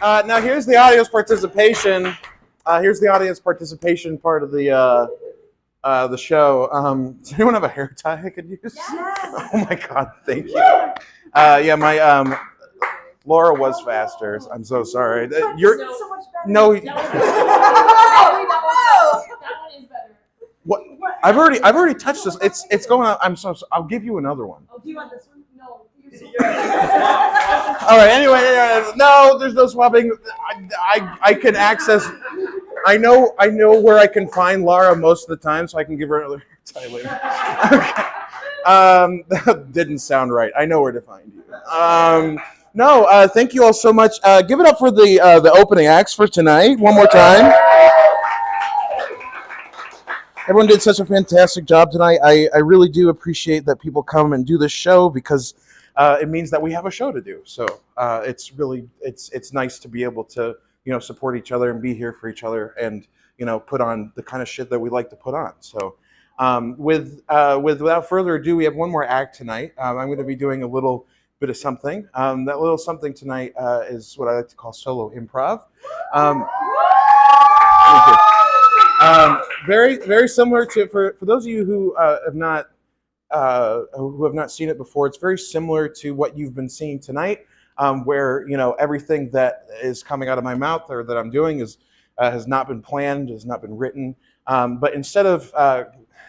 Now here's the audience participation. Here's the audience participation part of the show. Does anyone have a hair tie I could use? Yes. Oh my God, thank you. Yeah, my Laura was faster. I'm so sorry. You're so much better. no. That one is better. What? I've already touched this. It's going on. I'll give you another one. Oh, do you want this one? No. All right. Anyway, no, there's no swapping. I can access. I know where I can find Laura most of the time, so I can give her another tie later. Okay. That didn't sound right. I know where to find you. No, thank you all so much. Give it up for the opening acts for tonight. One more time. Everyone did such a fantastic job tonight. I really do appreciate that people come and do this show because it means that we have a show to do. So it's nice to be able to support each other and be here for each other and put on the kind of shit that we like to put on. So without further ado, we have one more act tonight. I'm going to be doing a little bit of something. That little something tonight is what I like to call solo improv. Very, very similar to for those of you who have not seen it before. It's very similar to what you've been seeing tonight, where everything that is coming out of my mouth or that I'm doing has not been planned, has not been written. But instead of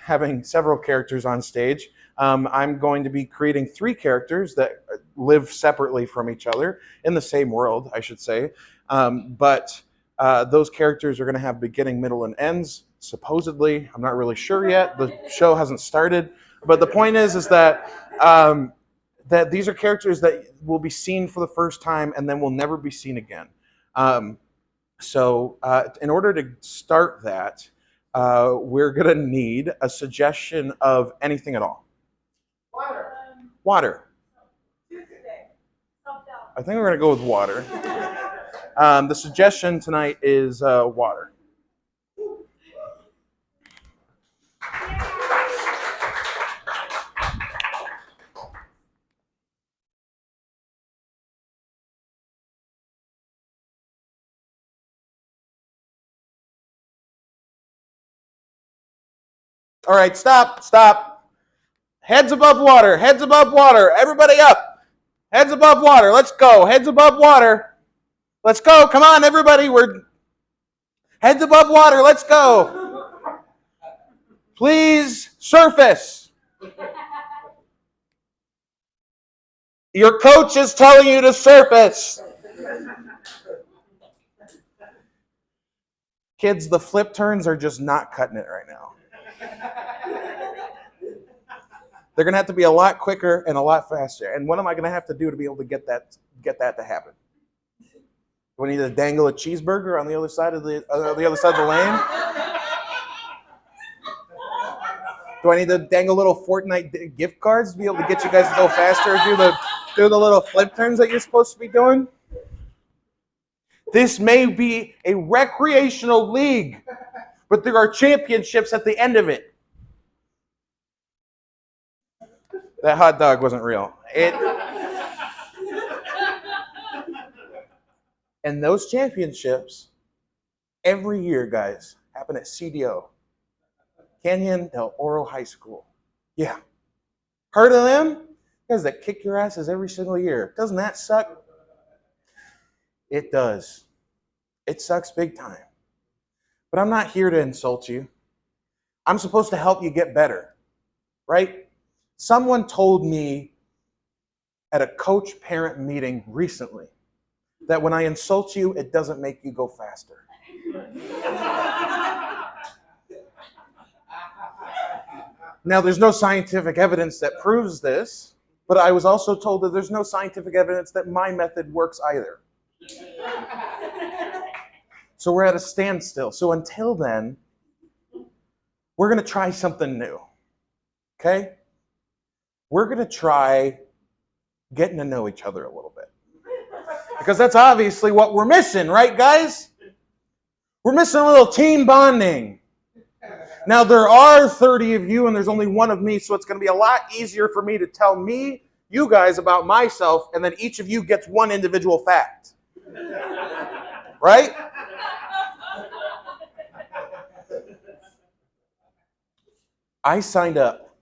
having several characters on stage, I'm going to be creating 3 characters that live separately from each other in the same world, I should say. But those characters are going to have beginning, middle, and ends, supposedly. I'm not really sure yet. The show hasn't started. But the point is that that these are characters that will be seen for the first time and then will never be seen again. So in order to start that, we're going to need a suggestion of anything at all. Water. I think we're going to go with water. The suggestion tonight is water. All right, stop. Heads above water, everybody up. Heads above water, let's go. Heads above water. Let's go, come on everybody, we're heads above water, let's go. Please surface. Your coach is telling you to surface. Kids, the flip turns are just not cutting it right now. They're going to have to be a lot quicker and a lot faster. And what am I going to have to do to be able to get that to happen? Do I need to dangle a cheeseburger on the other side of the lane? Do I need to dangle little Fortnite gift cards to be able to get you guys to go faster and do the little flip turns that you're supposed to be doing? This may be a recreational league, but there are championships at the end of it. That hot dog wasn't real. And those championships, every year, guys, happen at CDO, Canyon del Oro High School. Yeah. Heard of them? Guys that kick your asses every single year. Doesn't that suck? It does. It sucks big time. But I'm not here to insult you. I'm supposed to help you get better, right? Someone told me at a coach-parent meeting recently that when I insult you, it doesn't make you go faster. Now, there's no scientific evidence that proves this, but I was also told that there's no scientific evidence that my method works either. So we're at a standstill. So until then, we're going to try something new, okay? We're going to try getting to know each other a little bit. Because that's obviously what we're missing, right, guys? We're missing a little team bonding. Now, there are 30 of you, and there's only one of me, so it's going to be a lot easier for me to tell you guys about myself, and then each of you gets one individual fact. right? I signed up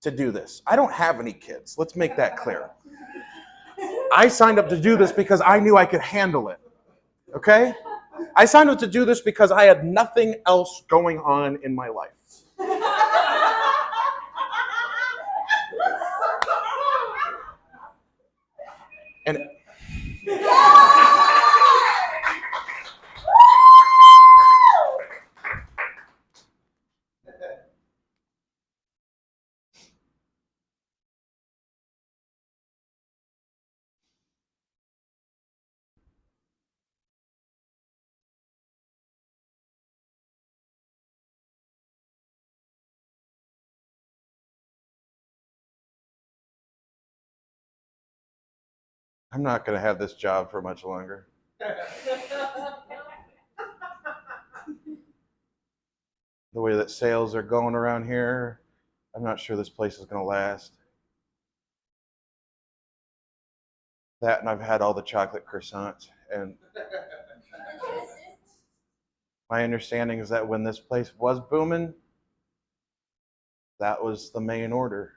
to do this. I don't have any kids. Let's make that clear. I signed up to do this because I knew I could handle it. Okay? I signed up to do this because I had nothing else going on in my life. And I'm not going to have this job for much longer. The way that sales are going around here, I'm not sure this place is going to last. That, and I've had all the chocolate croissants. And my understanding is that when this place was booming, that was the main order.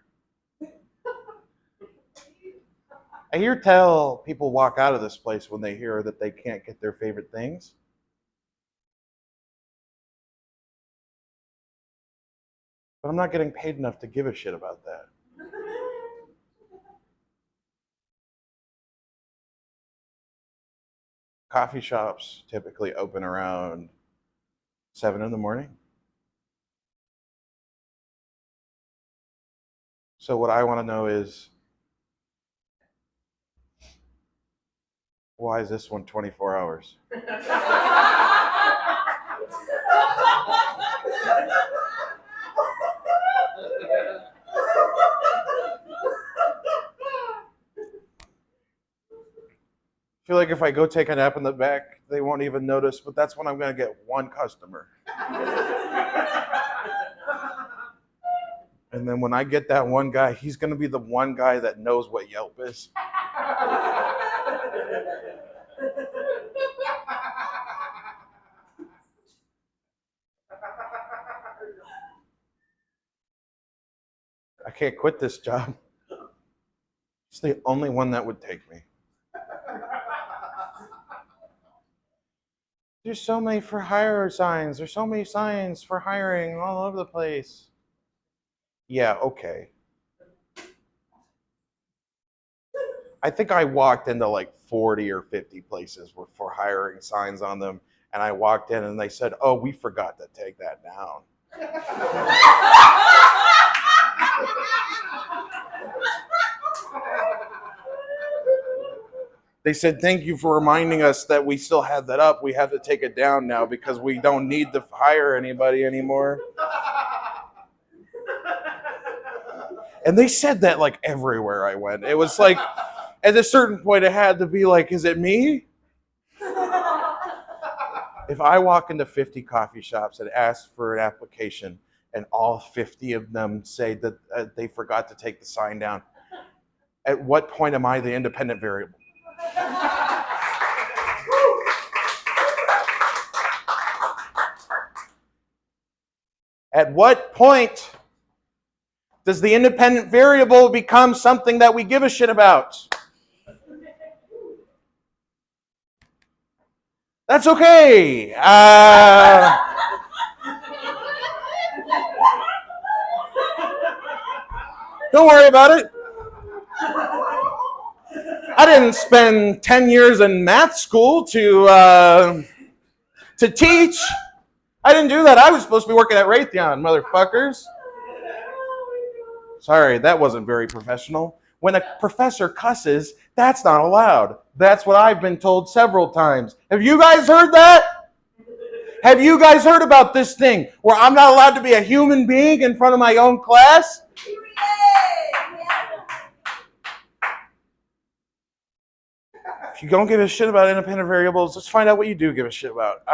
I hear tell people walk out of this place when they hear that they can't get their favorite things. But I'm not getting paid enough to give a shit about that. Coffee shops typically open around 7 in the morning. So what I want to know is, why is this one 24 hours? I feel like if I go take a nap in the back, they won't even notice, but that's when I'm going to get one customer. And then when I get that one guy, he's going to be the one guy that knows what Yelp is. I can't quit this job. It's the only one that would take me. There's so many for hire signs. There's so many signs for hiring all over the place. Yeah, okay. I think I walked into like 40 or 50 places with for hiring signs on them, and I walked in and they said, "Oh, we forgot to take that down." They said, "Thank you for reminding us that we still had that up. We have to take it down now because we don't need to hire anybody anymore." And they said that like everywhere I went. It was like, at a certain point, it had to be like, is it me? If I walk into 50 coffee shops and ask for an application and all 50 of them say that they forgot to take the sign down, at what point am I the independent variable? At what point does the independent variable become something that we give a shit about? That's okay. Don't worry about it. I didn't spend 10 years in math school to teach. I didn't do that. I was supposed to be working at Raytheon, motherfuckers. Sorry, that wasn't very professional. When a professor cusses, that's not allowed. That's what I've been told several times. Have you guys heard that? Have you guys heard about this thing where I'm not allowed to be a human being in front of my own class? If you don't give a shit about independent variables, let's find out what you do give a shit about.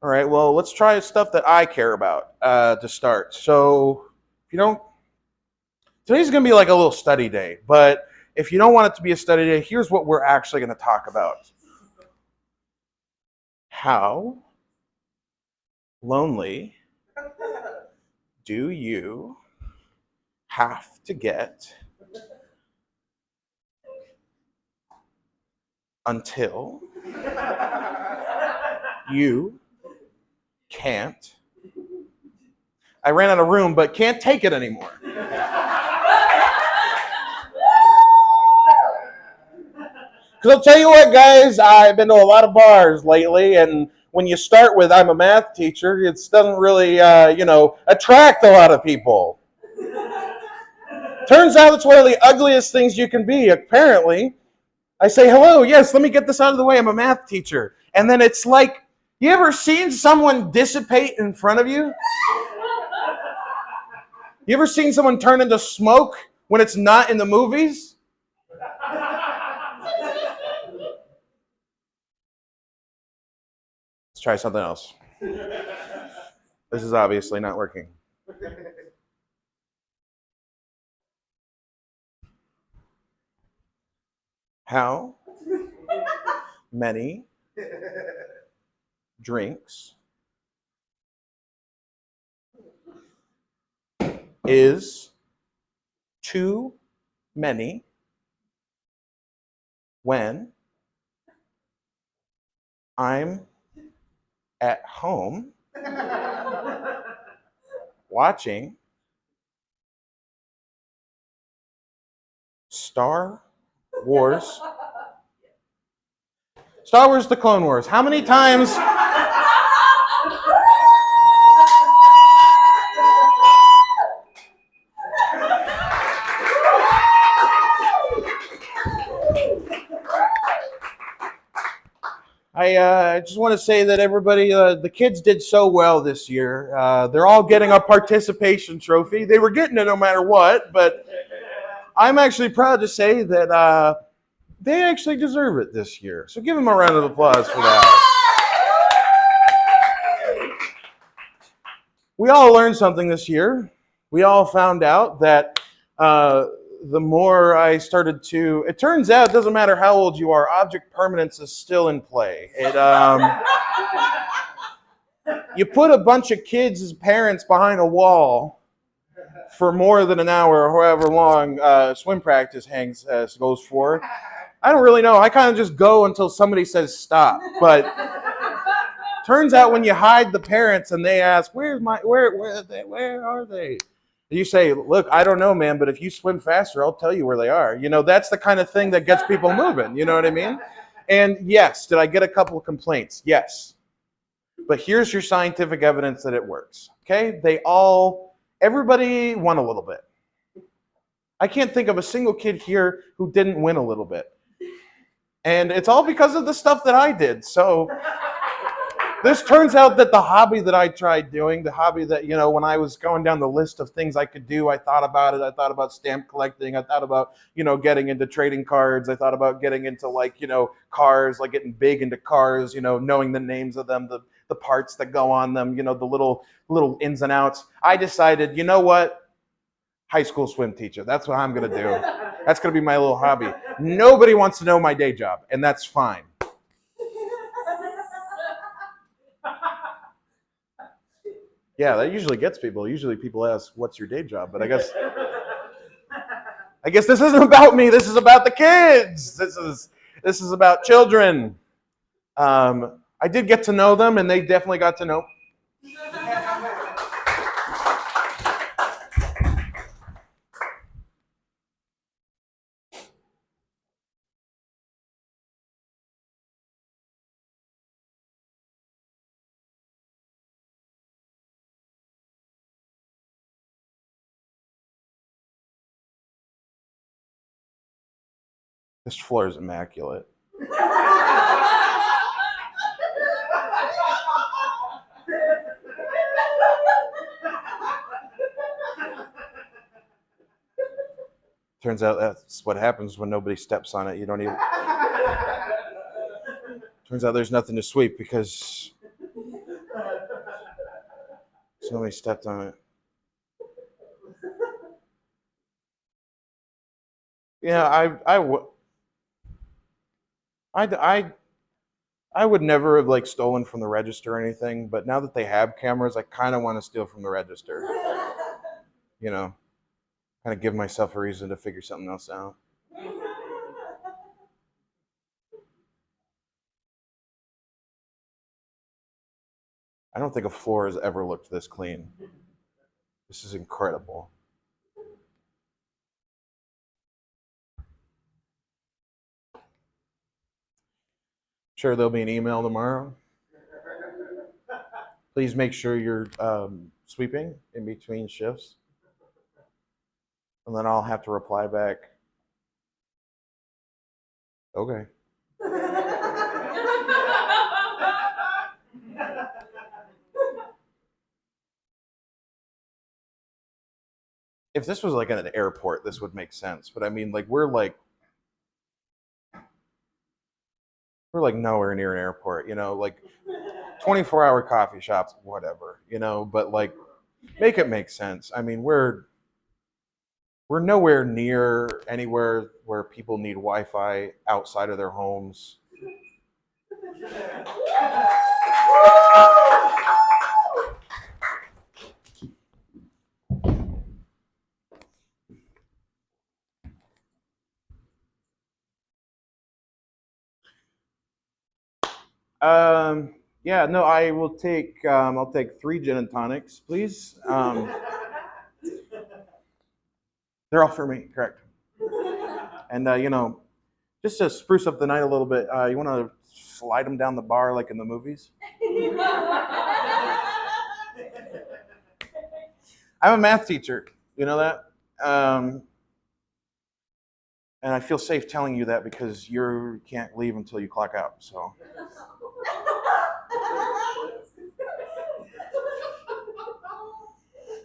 All right, well, let's try stuff that I care about to start. So, if you don't, today's going to be like a little study day, but if you don't want it to be a study day, here's what we're actually going to talk about. How lonely do you have to get until you can't? I ran out of room, but can't take it anymore. Because I'll tell you what, guys, I've been to a lot of bars lately, and when you start with "I'm a math teacher," it doesn't really, attract a lot of people. Turns out it's one of the ugliest things you can be, apparently. I say, hello, yes, let me get this out of the way, I'm a math teacher. And then it's like, you ever seen someone dissipate in front of you? You ever seen someone turn into smoke when it's not in the movies? Let's try something else. This is obviously not working. How many drinks is too many when I'm at home watching Star Wars The Clone Wars? How many times? I just want to say that everybody, the kids did so well this year. They're all getting a participation trophy. They were getting it no matter what, but I'm actually proud to say that they actually deserve it this year. So give them a round of applause for that. We all learned something this year. We all found out that the more I started to, it turns out it doesn't matter how old you are, object permanence is still in play. You put a bunch of kids as parents behind a wall for more than an hour or however long swim practice goes for. I don't really know. I kind of just go until somebody says stop. But turns out when you hide the parents and they ask, where are they? You say, look, I don't know, man, but if you swim faster, I'll tell you where they are. You know, that's the kind of thing that gets people moving. You know what I mean? And yes, did I get a couple of complaints? Yes. But here's your scientific evidence that it works. Okay? Everybody won a little bit. I can't think of a single kid here who didn't win a little bit. And it's all because of the stuff that I did. So this turns out that the hobby that I tried doing, the hobby that, when I was going down the list of things I could do, I thought about it. I thought about stamp collecting. I thought about, getting into trading cards. I thought about getting into cars, like getting big into cars, knowing the names of them, the parts that go on them, the little ins and outs. I decided, you know what? High school swim teacher. That's what I'm going to do. That's going to be my little hobby. Nobody wants to know my day job, and that's fine. Yeah, that usually gets people. Usually people ask, what's your day job? But I guess this isn't about me. This is about the kids. This is about children. I did get to know them, and they definitely got to know. This floor is immaculate. Turns out that's what happens when nobody steps on it. You don't even. Turns out there's nothing to sweep because somebody stepped on it. Yeah, I would never have like stolen from the register or anything, but now that they have cameras, I kind of want to steal from the register. You know, kind of give myself a reason to figure something else out. I don't think a floor has ever looked this clean. This is incredible. Sure, there'll be an email tomorrow. Please make sure you're sweeping in between shifts. And then I'll have to reply back, okay. If this was like at an airport, this would make sense. But I mean, like we're like nowhere near an airport, like 24-hour coffee shops, whatever, but like make it make sense. I mean, we're nowhere near anywhere where people need Wi-Fi outside of their homes. Yeah, no, I will take. I'll take 3 gin and tonics, please. They're all for me, correct? And just to spruce up the night a little bit, you want to slide them down the bar like in the movies? I'm a math teacher. You know that? And I feel safe telling you that because you can't leave until you clock out. So.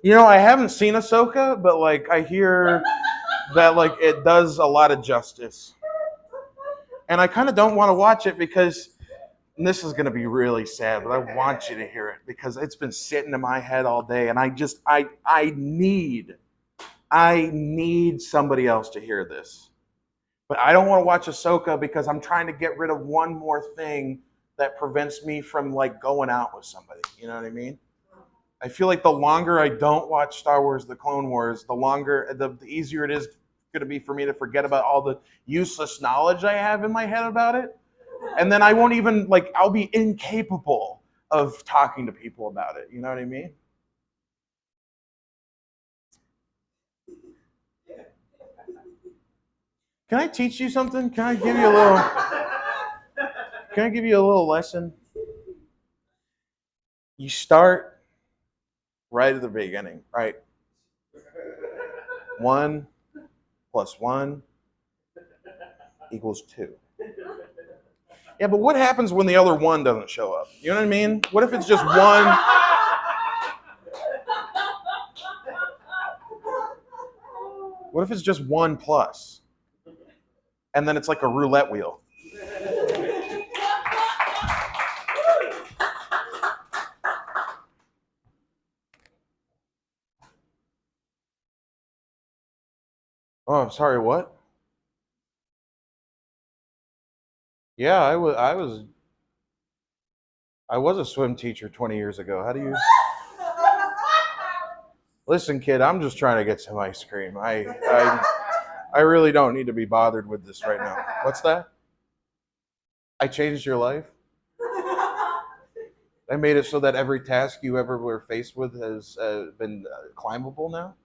I haven't seen Ahsoka, but like I hear that like it does a lot of justice. And I kind of don't want to watch it because and this is going to be really sad, but I want you to hear it because it's been sitting in my head all day and I need somebody else to hear this. But I don't want to watch Ahsoka because I'm trying to get rid of one more thing that prevents me from like going out with somebody. You know what I mean? I feel like the longer I don't watch Star Wars: The Clone Wars, the easier it is going to be for me to forget about all the useless knowledge I have in my head about it. And then I won't even I'll be incapable of talking to people about it. You know what I mean? Can I teach you something? Can I give you a little lesson? You start right at the beginning, right? 1 + 1 = 2. Yeah, but what happens when the other 1 doesn't show up? You know what I mean? What if it's just 1? What if it's just 1 plus? And then it's like a roulette wheel. Oh, I'm sorry, what? Yeah, I was a swim teacher 20 years ago. How do you Listen, kid, I'm just trying to get some ice cream. I really don't need to be bothered with this right now. What's that? I changed your life? I made it so that every task you ever were faced with has been climbable now?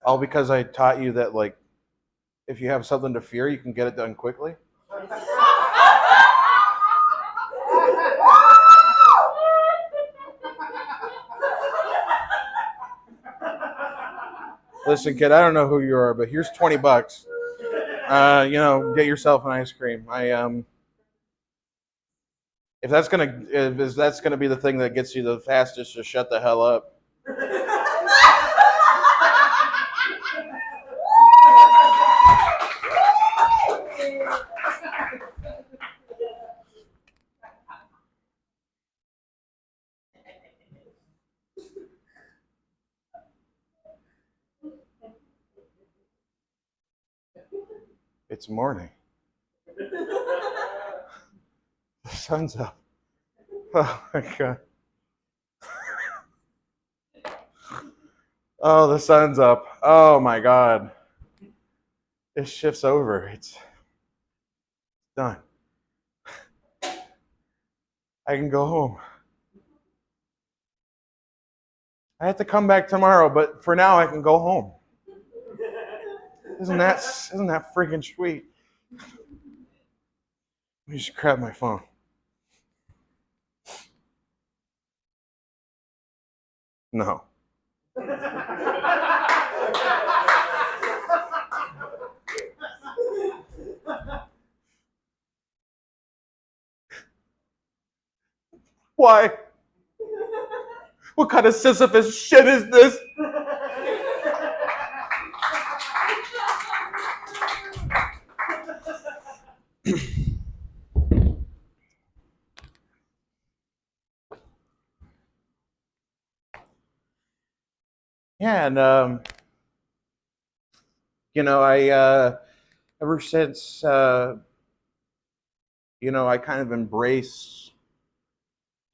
All because I taught you that, like, if you have something to fear, you can get it done quickly? Listen, kid, I don't know who you are, but here's $20. Get yourself an ice cream. If that's gonna be the thing that gets you the fastest, just shut the hell up. It's morning. The sun's up. Oh my God. Oh, the sun's up. Oh my God. This shift's over. It's done. I can go home. I have to come back tomorrow, but for now I can go home. Isn't that freaking sweet? Let me just grab my phone. No. Why? What kind of Sisyphus shit is this? Yeah, and I ever since I kind of embraced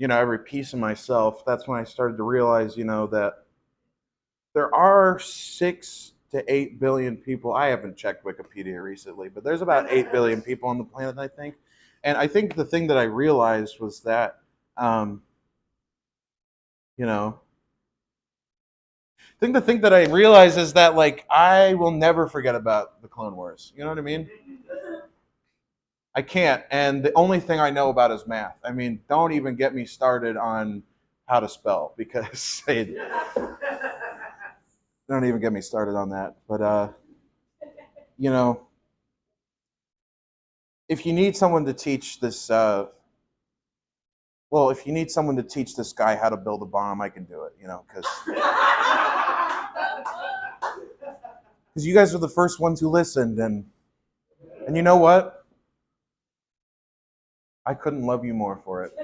every piece of myself. That's when I started to realize that there are 6 to 8 billion people. I haven't checked Wikipedia recently, but there's about 8 billion people on the planet, I think. And I think the thing that I realized was that, you know, I think the thing that I realized is that, like, I will never forget about the Clone Wars. You know what I mean? I can't. And the only thing I know about is math. I mean, don't even get me started on how to spell because don't even get me started on that. But you know, if you need someone to teach this, if you need someone to teach this guy how to build a bomb, I can do it. Because you guys are the first ones who listened, and you know what? I couldn't love you more for it.